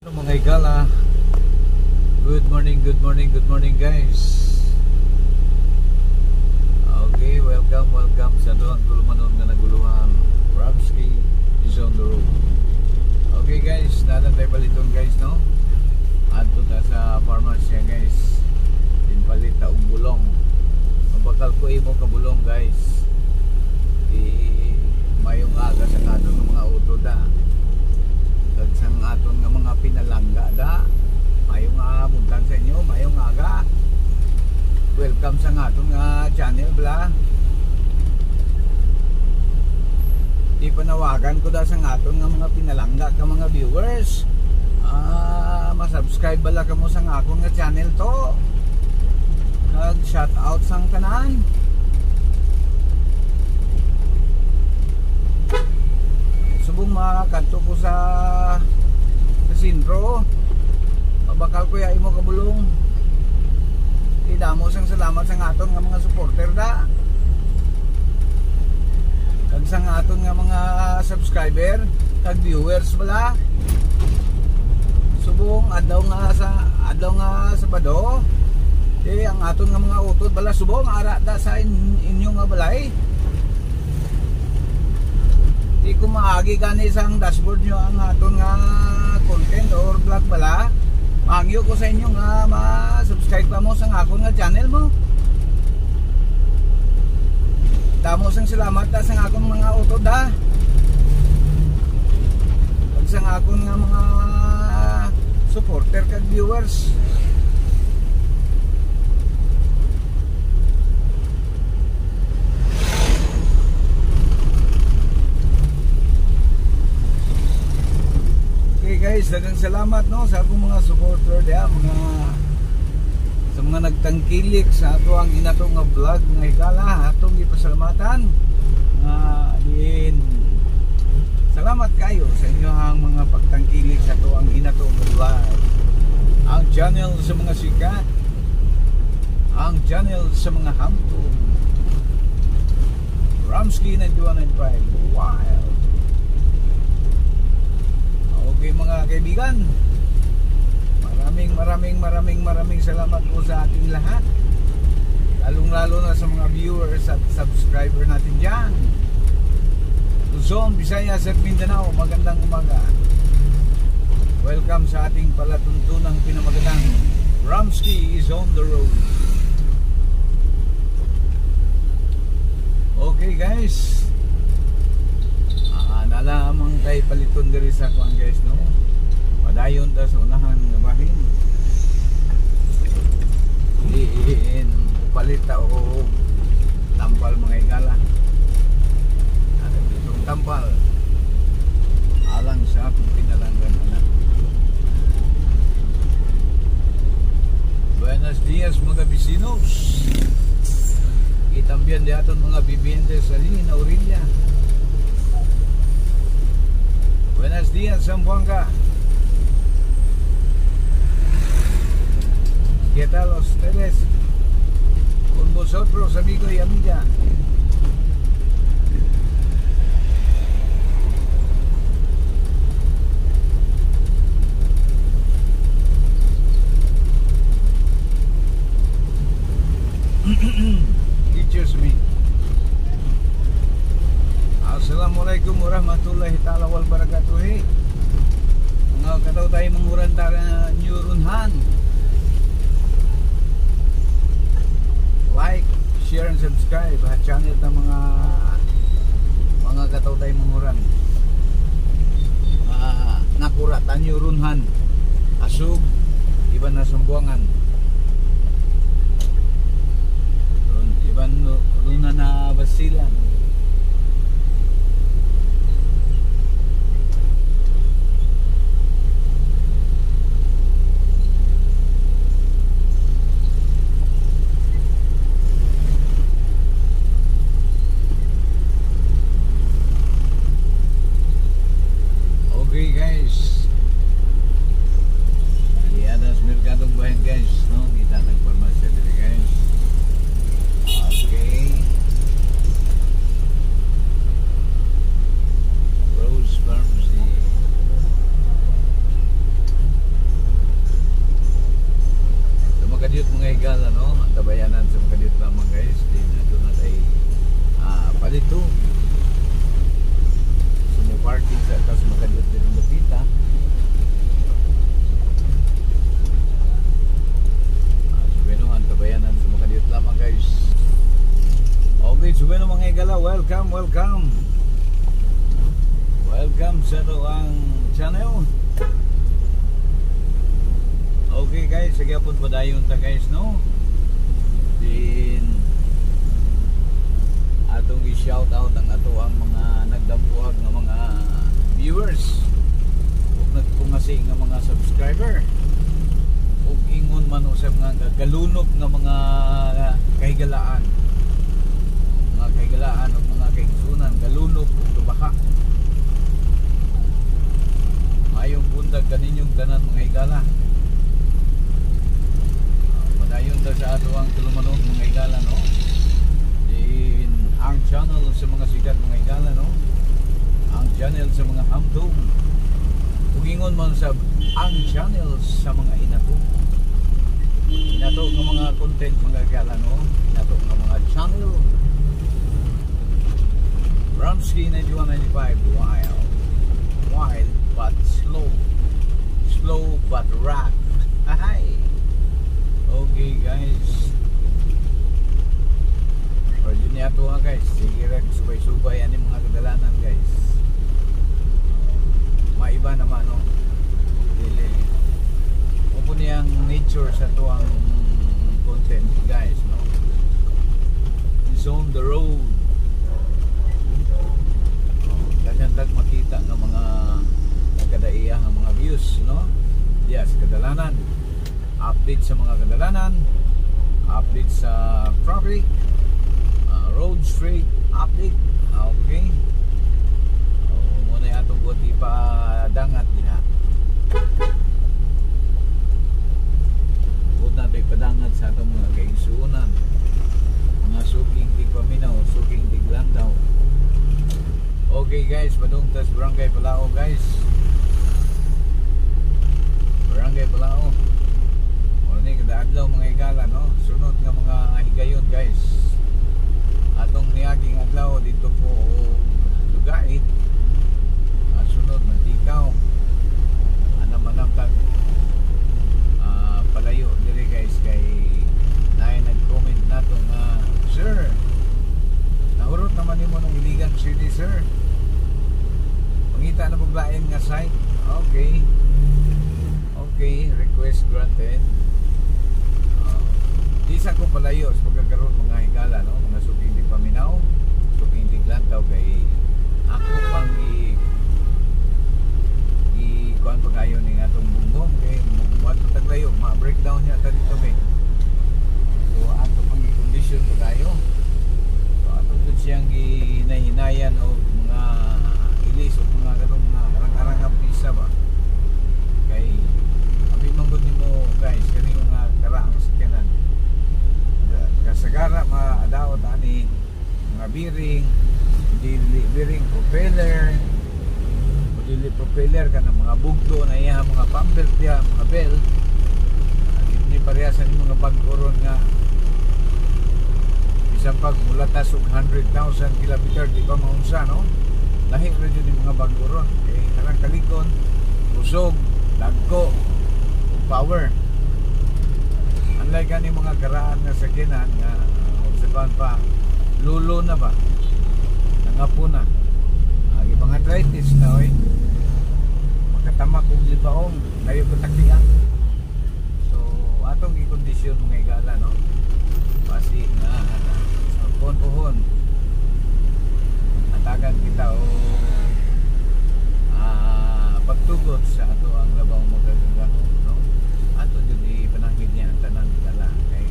Mga igala, good morning guys. Okay, welcome sa doon gulumanon nga naguluhan. Ramsky is on the road. Okay guys, nalan tayo paliton guys, no? Adto ta sa farmers niya guys. Palit ta og bulong. Mabakal ko imo ka bulong guys. Mayong aga sa kanon ng mga auto da. Sang aton nga mga pinalangga da. Mayong buntag sa inyo, mayong aga. Welcome sa aton nga channel bla. Di panawagan ko da sa aton nga mga pinalangga ka mga viewers. Ma-subscribe bala kamo sa akon nga channel to. Shout out sang tanan. Subong makakanto ko sa sintro. Mabakal ko ya imo kabulong. Idamo sang salamat sa aton nga mga supporter da. Kag sa aton nga mga subscriber, kag viewers bala. Subong adlaw nga Sabado. Ang aton nga mga utod bala subong ara da sa inyo nga balay. Di ko maagi gani sang dashboard nyo ang aton nga content or vlog bala. Mangyo ko sa inyo nga ma-subscribe pa mo sang akon nga channel mo. Damo sang salamat da sang akon mga utod da. Pag sang akon nga mga supporter kag viewers. Guys, dagang salamat no sa akong mga supporter dia, sa mga nagtangkilik sa ato ang inato nga vlog nga higala atong gipasalamatan. Din salamat kayo sa inyo ang mga pagtangkilik sa ato ang inato nga vlog. Ang channel sa mga sikat, ang channel sa mga hamtong. Ramsky 9195 Wild. Okay mga kaibigan, maraming salamat po sa ating lahat, lalong-lalo na sa mga viewers at subscriber natin dyan. Luzon, Visayas at Mindanao, magandang umaga. Welcome sa ating palatuntunang pinamagandang Ramsky is on the road. Okay guys, nalamang tayo paliton diri sa kuan guys no. Padayon ta sa unahan nga bahin. Diin palit ta og tampal mga igala. Ada ditong tampal alang sa akong pinalanggan anak. Buenos dias mga vecinos. Itambién de aton mga bibiyentes sa Lina Aurelia. Buenos días, Zamboanga. ¿Qué tal ustedes? Con vosotros, amigo y amiga. Excuse me. Assalamualaikum warahmatullahi ta'ala wal barakatuh. Mga kataw tayo manguran tara nyurunhan. Like, share and subscribe ha channel ta mga kataw tayo manguran. Nakura ta nyurunhan. Asug iban na Sambuangan. Iban luna na Basilan. Okay guys, ada merkadong bahan guys no, kita nagpormasya dito guys. Okay, higala no, ang tabayanan sa mga kadiyot lamang guys. Di na ito na tayo palito. Sumuparking sa atas mga kadiyot din ng Lupita. Subeno ang tabayanan sa mga kadiyot lamang guys. Okay, subeno mga higala, welcome, welcome. Welcome sa ang channel. Okay guys, sige po pa dayon ta guys no. Din atong i-shout out ang ato ang mga nagdampuhag ng mga viewers. Ug nagpungasi nga mga subscriber. Ug ingon man usab nga galunok nga mga kahigalaan. Mga kahigalaan ug mga kaigsunan, galunok ug tubaha. Mayong buntag kaninyong tanan mga higala. Padayon ta sa ato ang tulumanon mga higala no. Din ang channel sa mga sikat mga higala no. Ang channel sa mga hamdong. Tugingon man sa ang channel sa mga inato. Inato ng mga content mga higala no. Inato ng mga channel. Ramsky 9195 wild but slow but rock. Hi. Okay guys, or yun niya ito nga guys. Sige rin, subay-subay yan yung mga kadalanan guys. Maiba naman no. Dili upo niyang nature sa ito ang content guys no. It's on the road. Kanyang makita ng mga nagkadaiya ng mga views no. Yes, kadalanan. Update sa mga kadalanan, update sa traffic, road straight update. Okay, muna yung atong buti pa dangat niya. Huwag natin padangat sa atong mga kaigsuunan, mga suking tigpaminaw, suking tiglandaw. Okay guys, Madungtas Barangay Palao guys. Barangay Palao. Ni kada adlaw mga higala no, sunod nga mga higayon guys. Atong niaging adlaw dito po Lugait. Sunod Mantikaw. Anam-anam tag palayo diri guys kay naay nag-comment nato nga sir, nahurot naman nimo nung Iligan City sir. Pangita na paglain nga site. Okay. Okay, request granted. Di sa ko palayo sa pagkakaroon mga higala no, mga suking di paminaw, suking di lantaw kay ako pang kuan pagayon ning atong bumbong kay mo taglayo ma-breakdown niya ta dito me. So ato pang i-condition pagayo. So ato gud siyang ginahinayan og mga ilis og mga ganung mga arang-arang nga pisa ba. Kay abi man gud nimo guys kani nga karaang sakyanan. Kasagara maadaot ani mga bearing, dili bearing propeller, dili propeller kana mga bugto na iya mga pambelt dia mga bell. Hindi parehasan yung mga bag-oron nga isang pag mulatas og 100,000 kilometer di pa maunsa no. Lahi ra jud yung mga bag-oron kay karang kalikon, usog, dagko, power. Unlike ani mga karaan nga sakyanan nga obserbahan pa lulo na ba nangapo na agi mga arthritis na oy makatamak og libaong layo katakian. So atong i-condition mga higala no basi nga sa pohon atagan kita o pagtugot sa ato ang labaw magagahon no. Ato jud ipanangkit niya ang tanan dala kay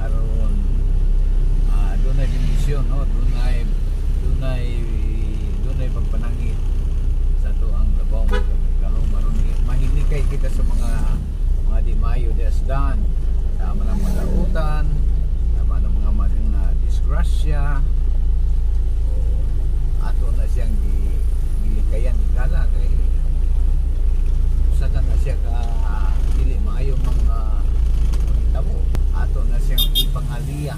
aron dunay dimisyon no, dunay pagpanangit sa ato ang labaw magagahon maron mahinikay kita sa mga di maayo di asdan, tama ng malautan, tama ng mga maling na disgrasya. Ato na siyang gilikayan igala kay usa ka na siya ka dili maayo mga tabo ato na siyang ipangaliya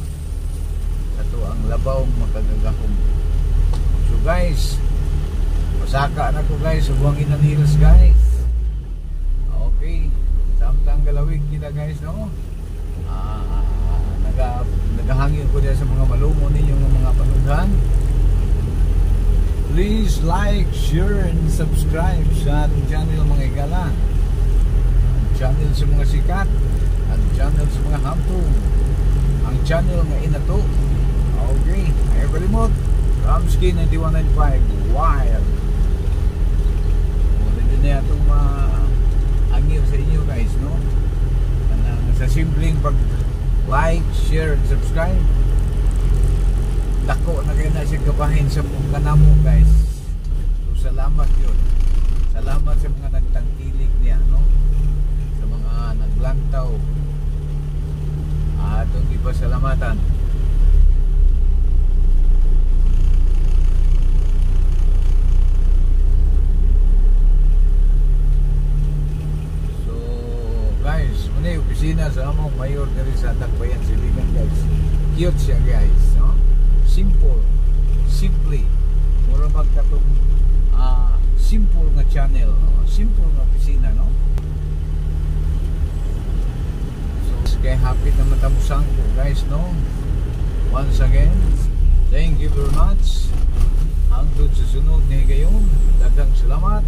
sa tuang labaw makagagahom. So guys, pasaka na ko guys, subuangin ang hills guys. Okay, samtang galawig kita guys, no? Nagahangin ko dyan sa mga malumo ninyong mga panughan. Please like, share, and subscribe sa ating channel mga igala. Ang channel sa mga sikat, ang channel sa mga hampong, ang channel nga inato. Okay, ayaw kalimot, Ramsky 9195 Wild. Muli din na itong angil sa inyo guys, no? Sa simpleng pag like, share, and subscribe, dako na kayo na siya kabahin sa mong kanamo guys. So salamat yun. Salamat sa mga nagtangkilik niya, no? Sa mga naglantaw, atong ipasalamatan. Muna yung opisina sa among mayor na rin sa Dakbayan Siligan guys. Cute siya guys, no? Simply mura magkatong simple nga channel, no? Simple nga opisina, no? So kaya happy na matamusang ko guys, no? Once again, thank you very much. Hangtod sa sunod ni gayon, daghang salamat.